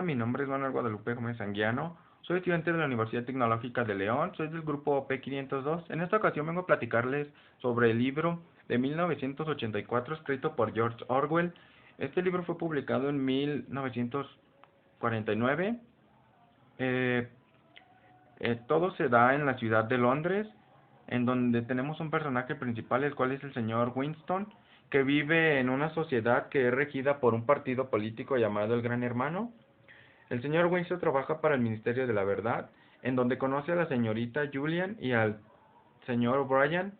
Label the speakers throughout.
Speaker 1: Mi nombre es Manuel Guadalupe Gómez Anguiano. Soy estudiante de la Universidad Tecnológica de León. Soy del grupo P502. En esta ocasión vengo a platicarles sobre el libro de 1984 escrito por George Orwell. Este libro fue publicado en 1949. Eh, Todo se da en la ciudad de Londres, en donde tenemos un personaje principal, el cual es el señor Winston, que vive en una sociedad que es regida por un partido político llamado el Gran Hermano. El señor Winston trabaja para el Ministerio de la Verdad, en donde conoce a la señorita Julian y al señor O'Brien.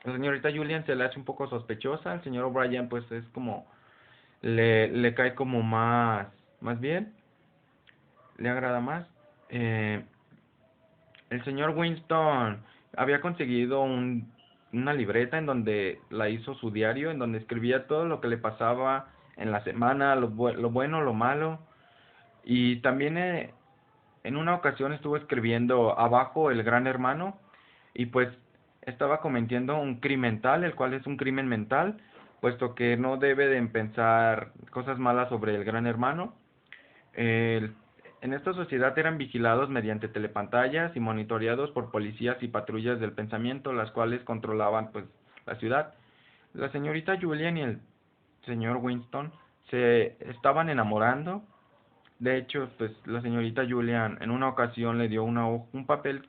Speaker 1: La señorita Julian se le hace un poco sospechosa, el señor O'Brien pues es como, le cae como más bien, le agrada más. Eh, el señor Winston había conseguido una libreta en donde la hizo su diario, en donde escribía todo lo que le pasaba en la semana, lo bueno, lo malo. Y también en una ocasión estuvo escribiendo abajo el Gran Hermano y pues estaba cometiendo un crimen tal, el cual es un crimen mental, puesto que no debe de pensar cosas malas sobre el Gran Hermano. El- en esta sociedad eran vigilados mediante telepantallas y monitoreados por policías y patrullas del pensamiento, las cuales controlaban pues la ciudad. La señorita Julian y el señor Winston se estaban enamorando. De hecho, pues la señorita Julian en una ocasión le dio un papel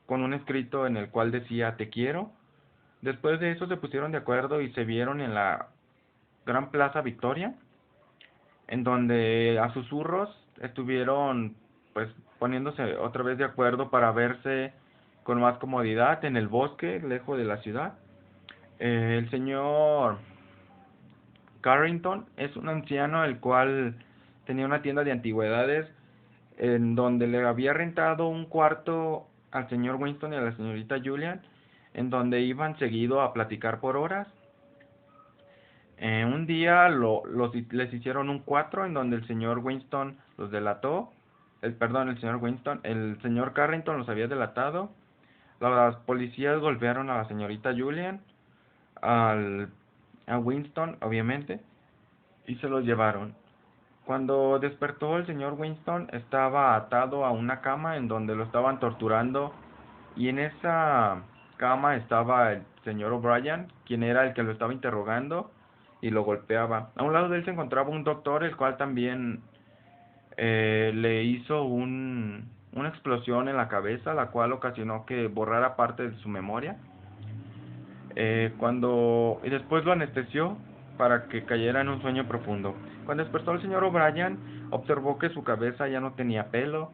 Speaker 1: con un escrito en el cual decía te quiero. Después de eso se pusieron de acuerdo y se vieron en la Gran Plaza Victoria, en donde a susurros estuvieron pues poniéndose otra vez de acuerdo para verse con más comodidad en el bosque, lejos de la ciudad. El señor Carrington es un anciano el cual tenía una tienda de antigüedades en donde le había rentado un cuarto al señor Winston y a la señorita Julian, en donde iban seguido a platicar por horas. Un día les hicieron un 4 en donde el señor Winston los delató, el señor Winston, el señor Carrington los había delatado. Las policías golpearon a la señorita Julian, al, a Winston, obviamente, y se los llevaron. Cuando despertó el señor Winston estaba atado a una cama en donde lo estaban torturando y en esa cama estaba el señor O'Brien, quien era el que lo estaba interrogando y lo golpeaba. A un lado de él se encontraba un doctor, el cual también le hizo una explosión en la cabeza, la cual ocasionó que borrara parte de su memoria. Y después lo anestesió para que cayera en un sueño profundo. Cuando despertó el señor O'Brien, observó que su cabeza ya no tenía pelo,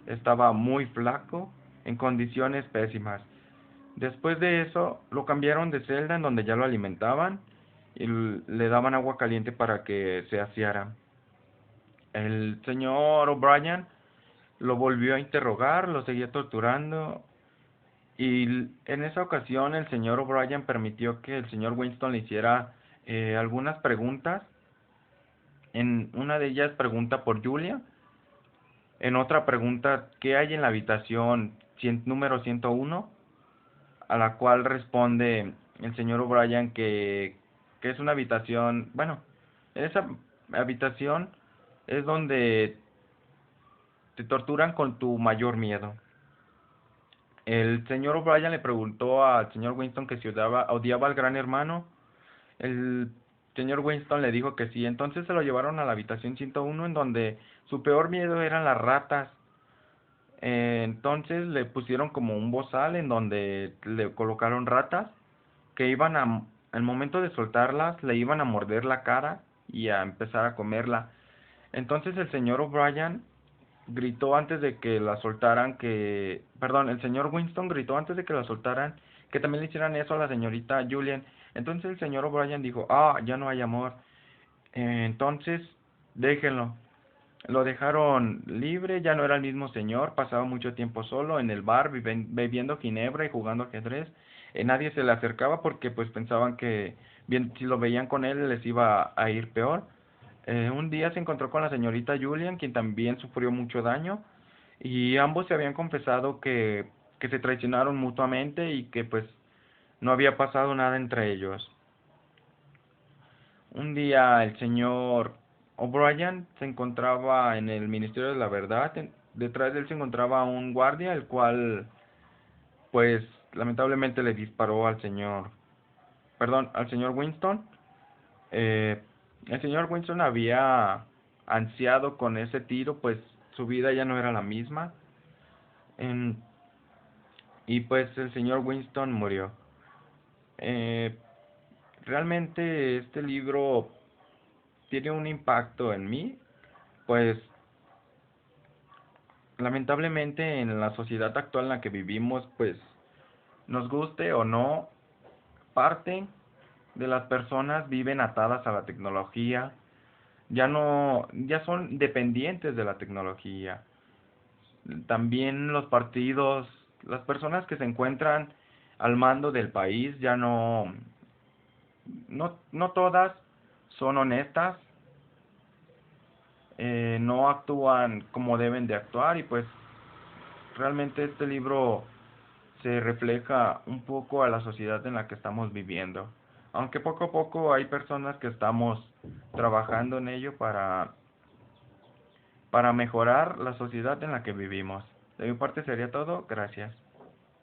Speaker 1: estaba muy flaco, en condiciones pésimas. Después de eso, lo cambiaron de celda en donde ya lo alimentaban y le daban agua caliente para que se aseara. El señor O'Brien lo volvió a interrogar, lo seguía torturando y en esa ocasión el señor O'Brien permitió que el señor Winston le hiciera algunas preguntas. En una de ellas pregunta por Julia, en otra pregunta qué hay en la habitación número 101, a la cual responde el señor O'Brien que es una habitación, bueno, en esa habitación es donde te torturan con tu mayor miedo. El señor O'Brien le preguntó al señor Winston que si odiaba al Gran Hermano. El señor Winston le dijo que sí. Entonces se lo llevaron a la habitación 101 en donde su peor miedo eran las ratas. Entonces le pusieron como un bozal en donde le colocaron ratas que al momento de soltarlas, le iban a morder la cara y a empezar a comerla. Entonces el señor O'Brien gritó antes de que la soltaran el señor Winston gritó antes de que la soltaran que también le hicieran eso a la señorita Julian. Entonces el señor O'Brien dijo, ya no hay amor. Entonces, déjenlo. Lo dejaron libre, ya no era el mismo señor, pasaba mucho tiempo solo en el bar, bebiendo ginebra y jugando ajedrez. Nadie se le acercaba porque pues pensaban que bien, si lo veían con él les iba a ir peor. Un día se encontró con la señorita Julian, quien también sufrió mucho daño, y ambos se habían confesado que se traicionaron mutuamente y que pues no había pasado nada entre ellos. Un día el señor O'Brien se encontraba en el Ministerio de la Verdad. Detrás de él se encontraba un guardia, el cual, pues, lamentablemente le disparó al señor Winston. Eh, el señor Winston había ansiado con ese tiro, pues su vida ya no era la misma. En- y pues el señor Winston murió. Eh, Realmente este libro tiene un impacto en mí, pues lamentablemente en la sociedad actual en la que vivimos, pues nos guste o no, parte de las personas viven atadas a la tecnología, ya son dependientes de la tecnología. También los partidos, las personas que se encuentran al mando del país ya no todas son honestas, no actúan como deben de actuar y pues realmente este libro se refleja un poco a la sociedad en la que estamos viviendo. Aunque poco a poco hay personas que estamos trabajando en ello para mejorar la sociedad en la que vivimos. De mi parte sería todo. Gracias.